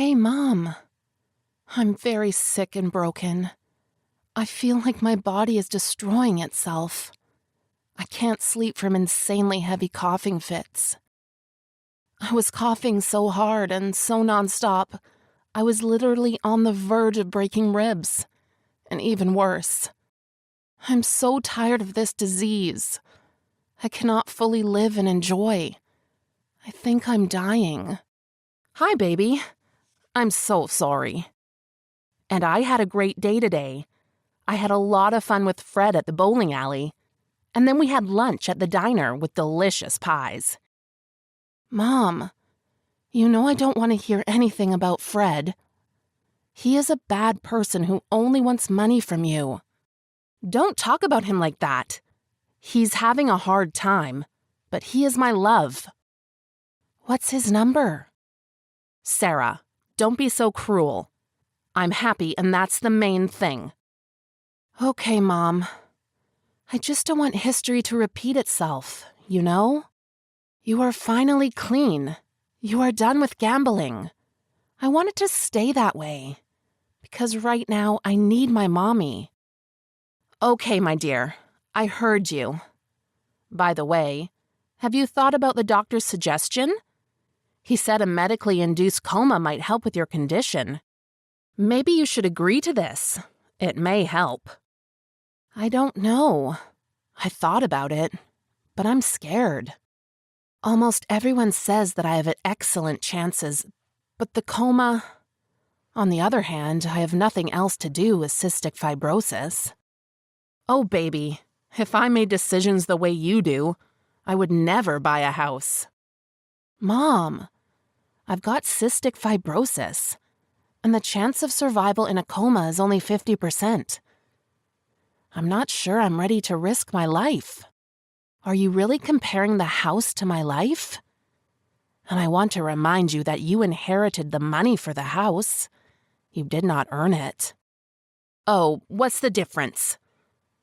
Hey, Mom. I'm very sick and broken. I feel like my body is destroying itself. I can't sleep from insanely heavy coughing fits. I was coughing so hard and so nonstop, I was literally on the verge of breaking ribs. And even worse. I'm so tired of this disease. I cannot fully live and enjoy. I think I'm dying. Hi, baby. I'm so sorry. And I had a great day today. I had a lot of fun with Fred at the bowling alley. And then we had lunch at the diner with delicious pies. Mom, you know I don't want to hear anything about Fred. He is a bad person who only wants money from you. Don't talk about him like that. He's having a hard time, but he is my love. What's his number? Sarah, don't be so cruel. I'm happy, and that's the main thing. Okay, Mom. I just don't want history to repeat itself, you know? You are finally clean. You are done with gambling. I want it to stay that way. Because right now, I need my mommy. Okay, my dear. I heard you. By the way, have you thought about the doctor's suggestion? He said a medically induced coma might help with your condition. Maybe you should agree to this. It may help. I don't know. I thought about it, but I'm scared. Almost everyone says that I have excellent chances, but the coma... On the other hand, I have nothing else to do with cystic fibrosis. Oh, baby, if I made decisions the way you do, I would never buy a house. Mom, I've got cystic fibrosis, and the chance of survival in a coma is only 50%. I'm not sure I'm ready to risk my life. Are you really comparing the house to my life? And I want to remind you that you inherited the money for the house. You did not earn it. Oh, what's the difference?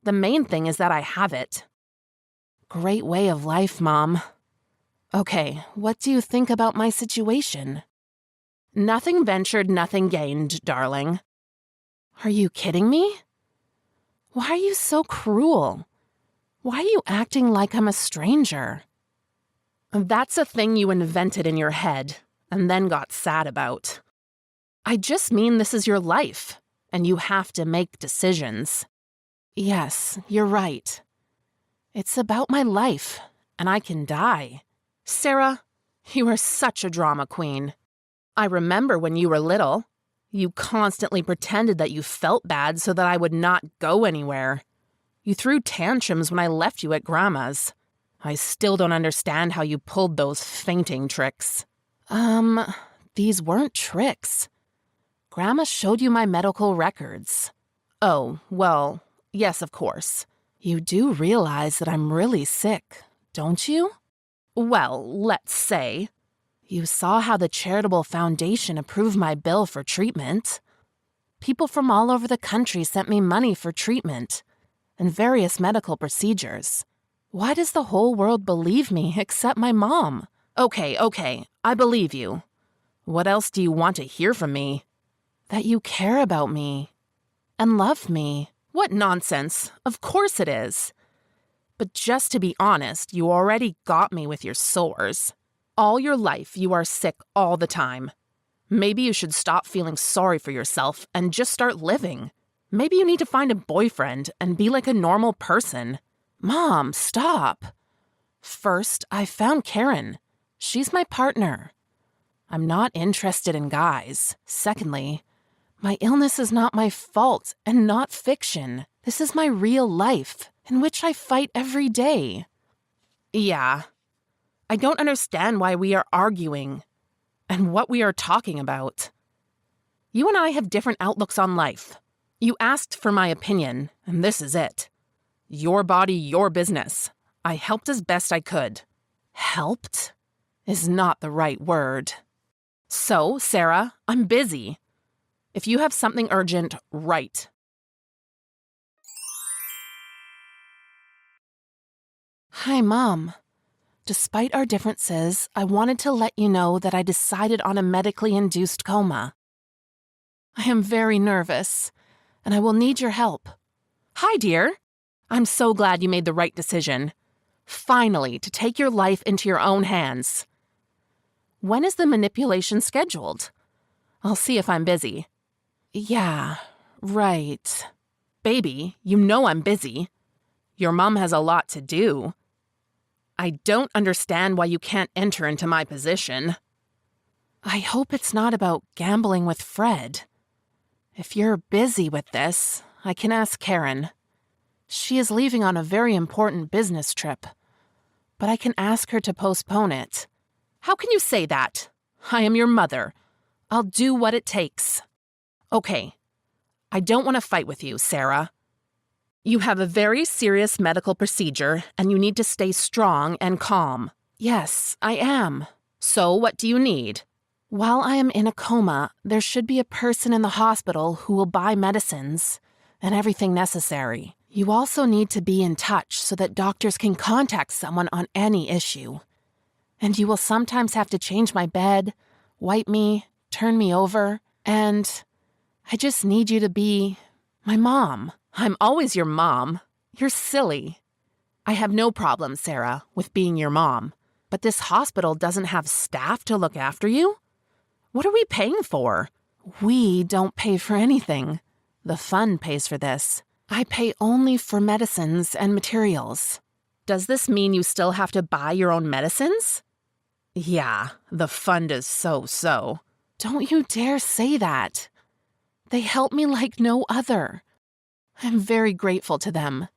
The main thing is that I have it. Great way of life, Mom. Okay, what do you think about my situation? Nothing ventured, nothing gained, darling. Are you kidding me? Why are you so cruel? Why are you acting like I'm a stranger? That's a thing you invented in your head and then got sad about. I just mean this is your life, and you have to make decisions. Yes, you're right. It's about my life, and I can die. Sarah, you are such a drama queen. I remember when you were little. You constantly pretended that you felt bad so that I would not go anywhere. You threw tantrums when I left you at Grandma's. I still don't understand how you pulled those fainting tricks. These weren't tricks. Grandma showed you my medical records. Oh, well, yes, of course. You do realize that I'm really sick, don't you? Well, let's say. You saw how the charitable foundation approved my bill for treatment. People from all over the country sent me money for treatment and various medical procedures. Why does the whole world believe me except my mom? Okay, I believe you. What else do you want to hear from me? That you care about me and love me. What nonsense. Of course it is. But just to be honest, you already got me with your sores. All your life, you are sick all the time. Maybe you should stop feeling sorry for yourself and just start living. Maybe you need to find a boyfriend and be like a normal person. Mom, stop. First, I found Karen. She's my partner. I'm not interested in guys. Secondly, my illness is not my fault and not fiction. This is my real life, in which I fight every day. Yeah. I don't understand why we are arguing and what we are talking about. You and I have different outlooks on life. You asked for my opinion, and this is it. Your body, your business. I helped as best I could. Helped is not the right word. So, Sarah, I'm busy. If you have something urgent, write. Hi, Mom. Despite our differences, I wanted to let you know that I decided on a medically induced coma. I am very nervous, and I will need your help. Hi, dear. I'm so glad you made the right decision. Finally, to take your life into your own hands. When is the manipulation scheduled? I'll see if I'm busy. Yeah, right. Baby, you know I'm busy. Your mom has a lot to do. I don't understand why you can't enter into my position. I hope it's not about gambling with Fred. If you're busy with this, I can ask Karen. She is leaving on a very important business trip, but I can ask her to postpone it. How can you say that? I am your mother. I'll do what it takes. Okay, I don't want to fight with you, Sarah. You have a very serious medical procedure, and you need to stay strong and calm. Yes, I am. So what do you need? While I am in a coma, there should be a person in the hospital who will buy medicines and everything necessary. You also need to be in touch so that doctors can contact someone on any issue. And you will sometimes have to change my bed, wipe me, turn me over, and I just need you to be my mom. I'm always your mom. You're silly. I have no problem, Sarah, with being your mom, but this hospital doesn't have staff to look after you? What are we paying for? We don't pay for anything. The fund pays for this. I pay only for medicines and materials. Does this mean you still have to buy your own medicines? Yeah, the fund is so-so. Don't you dare say that. They help me like no other. I'm very grateful to them.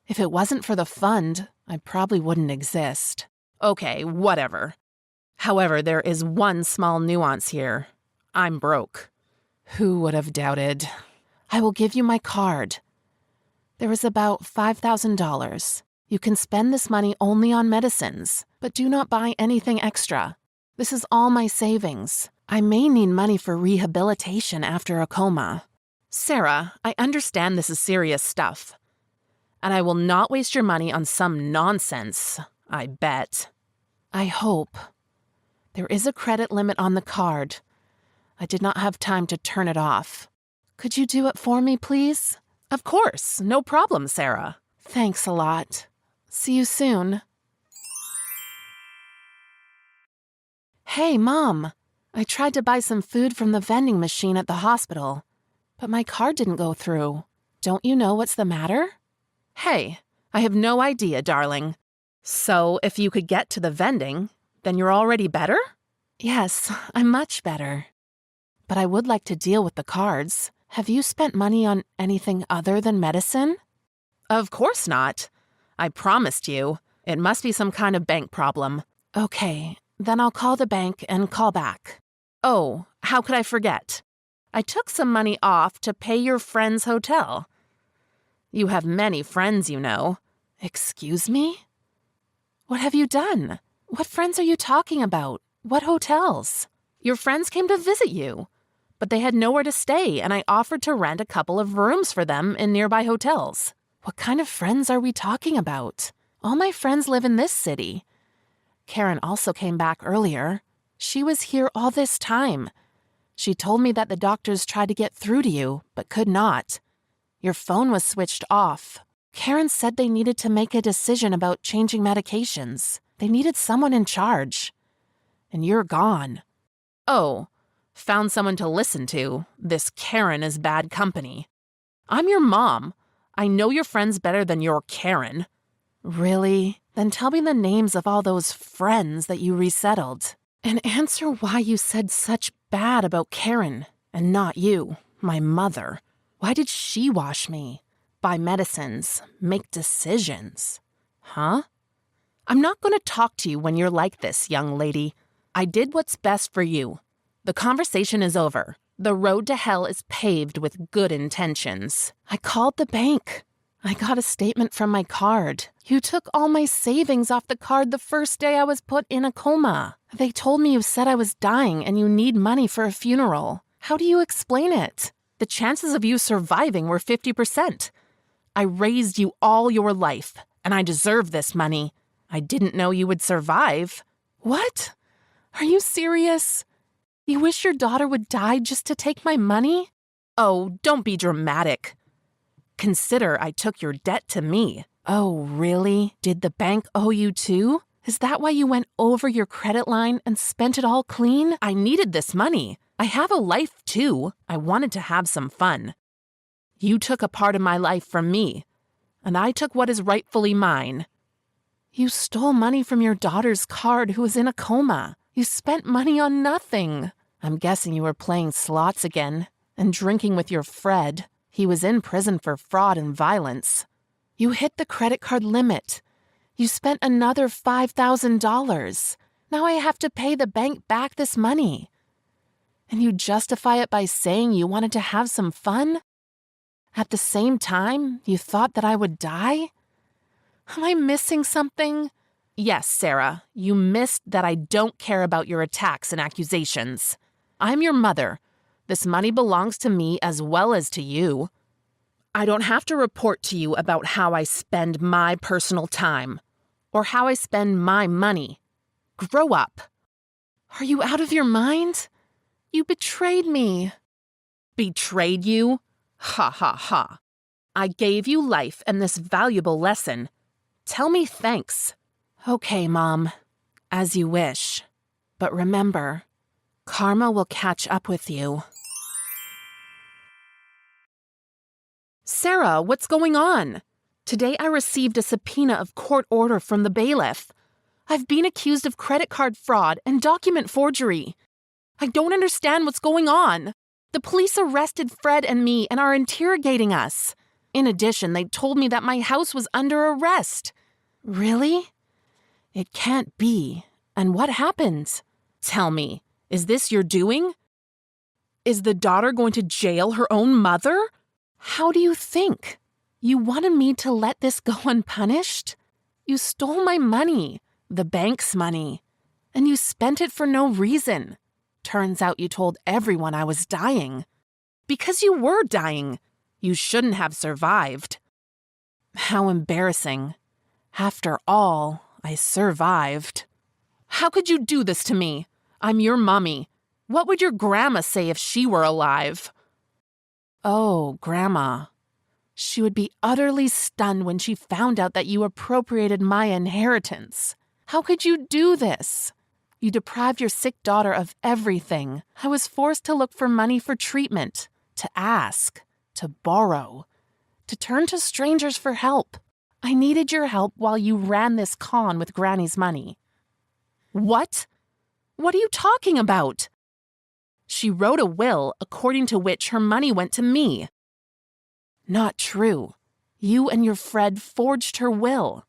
If it wasn't for the fund, I probably wouldn't exist. Okay, whatever. However, there is one small nuance here. I'm broke. Who would have doubted? I will give you my card. There is about $5,000. You can spend this money only on medicines, but do not buy anything extra. This is all my savings. I may need money for rehabilitation after a coma. Sarah, I understand this is serious stuff. And I will not waste your money on some nonsense, I bet. I hope. There is a credit limit on the card. I did not have time to turn it off. Could you do it for me, please? Of course, no problem, Sarah. Thanks a lot. See you soon. Hey, Mom. I tried to buy some food from the vending machine at the hospital, but my card didn't go through. Don't you know what's the matter? Hey, I have no idea, darling. So, if you could get to the vending, then you're already better? Yes, I'm much better. But I would like to deal with the cards. Have you spent money on anything other than medicine? Of course not. I promised you. It must be some kind of bank problem. Okay, then I'll call the bank and call back. Oh, how could I forget? I took some money off to pay your friend's hotel. You have many friends, you know. Excuse me? What have you done? What friends are you talking about? What hotels? Your friends came to visit you, but they had nowhere to stay, and I offered to rent a couple of rooms for them in nearby hotels. What kind of friends are we talking about? All my friends live in this city. Karen also came back earlier. She was here all this time. She told me that the doctors tried to get through to you, but could not. Your phone was switched off. Karen said they needed to make a decision about changing medications. They needed someone in charge. And you're gone. Oh, found someone to listen to. This Karen is bad company. I'm your mom. I know your friends better than your Karen. Really? Then tell me the names of all those friends that you resettled. And answer why you said such bad about Karen and not you, my mother. Why did she wash me? Buy medicines, make decisions. Huh? I'm not going to talk to you when you're like this, young lady. I did what's best for you. The conversation is over. The road to hell is paved with good intentions. I called the bank. I got a statement from my card. You took all my savings off the card the first day I was put in a coma. They told me you said I was dying and you need money for a funeral. How do you explain it? The chances of you surviving were 50%. I raised you all your life, and I deserve this money. I didn't know you would survive. What? Are you serious? You wish your daughter would die just to take my money? Oh, don't be dramatic. Consider I took your debt to me. Oh, really? Did the bank owe you too? Is that why you went over your credit line and spent it all clean? I needed this money. I have a life too. I wanted to have some fun. You took a part of my life from me, and I took what is rightfully mine. You stole money from your daughter's card who was in a coma. You spent money on nothing. I'm guessing you were playing slots again and drinking with your Fred. He was in prison for fraud and violence. You hit the credit card limit. You spent another $5,000. Now I have to pay the bank back this money. And you justify it by saying you wanted to have some fun? At the same time, you thought that I would die? Am I missing something? Yes, Sarah, you missed that I don't care about your attacks and accusations. I'm your mother. This money belongs to me as well as to you. I don't have to report to you about how I spend my personal time or how I spend my money. Grow up. Are you out of your mind? You betrayed me. Betrayed you? Ha ha ha. I gave you life and this valuable lesson. Tell me thanks. Okay, Mom. As you wish. But remember, karma will catch up with you. Sarah, what's going on? Today I received a subpoena of court order from the bailiff. I've been accused of credit card fraud and document forgery. I don't understand what's going on. The police arrested Fred and me and are interrogating us. In addition, they told me that my house was under arrest. Really? It can't be. And what happened? Tell me, is this your doing? Is the daughter going to jail her own mother? How do you think? You wanted me to let this go unpunished? You stole my money, the bank's money, and you spent it for no reason. Turns out you told everyone I was dying. Because you were dying. You shouldn't have survived. How embarrassing. After all, I survived. How could you do this to me? I'm your mommy. What would your grandma say if she were alive? Oh, Grandma. She would be utterly stunned when she found out that you appropriated my inheritance. How could you do this? You deprived your sick daughter of everything. I was forced to look for money for treatment, to ask, to borrow, to turn to strangers for help. I needed your help while you ran this con with Granny's money. What? What are you talking about? She wrote a will according to which her money went to me. Not true. You and your Fred forged her will.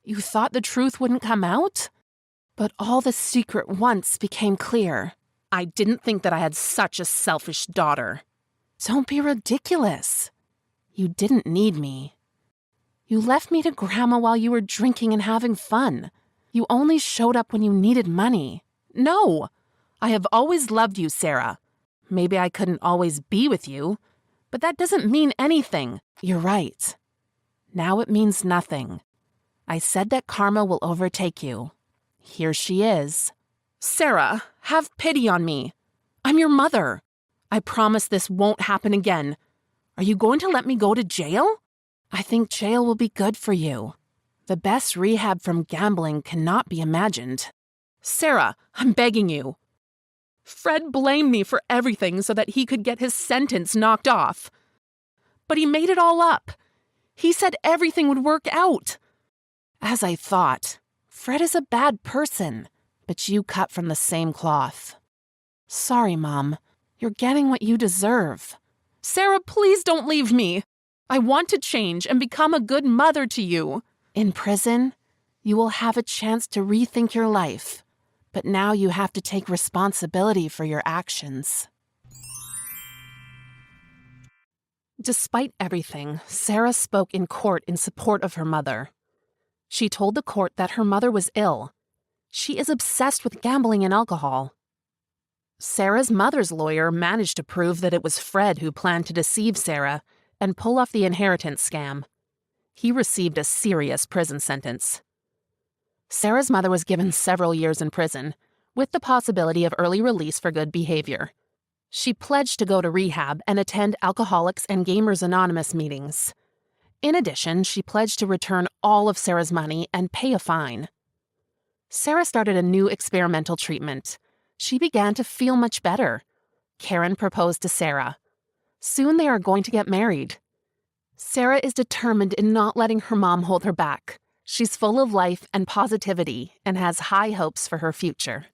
You thought the truth wouldn't come out? But all the secret once became clear. I didn't think that I had such a selfish daughter. Don't be ridiculous. You didn't need me. You left me to Grandma while you were drinking and having fun. You only showed up when you needed money. No! I have always loved you, Sarah. Maybe I couldn't always be with you, but that doesn't mean anything. You're right. Now it means nothing. I said that karma will overtake you. Here she is. Sarah, have pity on me. I'm your mother. I promise this won't happen again. Are you going to let me go to jail? I think jail will be good for you. The best rehab from gambling cannot be imagined. Sarah, I'm begging you. Fred blamed me for everything so that he could get his sentence knocked off. But he made it all up. He said everything would work out. As I thought, Fred is a bad person, but you cut from the same cloth. Sorry, Mom. You're getting what you deserve. Sarah, please don't leave me. I want to change and become a good mother to you. In prison, you will have a chance to rethink your life. But now you have to take responsibility for your actions. Despite everything, Sarah spoke in court in support of her mother. She told the court that her mother was ill. She is obsessed with gambling and alcohol. Sarah's mother's lawyer managed to prove that it was Fred who planned to deceive Sarah and pull off the inheritance scam. He received a serious prison sentence. Sarah's mother was given several years in prison, with the possibility of early release for good behavior. She pledged to go to rehab and attend Alcoholics and Gamers Anonymous meetings. In addition, she pledged to return all of Sarah's money and pay a fine. Sarah started a new experimental treatment. She began to feel much better. Karen proposed to Sarah. Soon they are going to get married. Sarah is determined in not letting her mom hold her back. She's full of life and positivity and has high hopes for her future.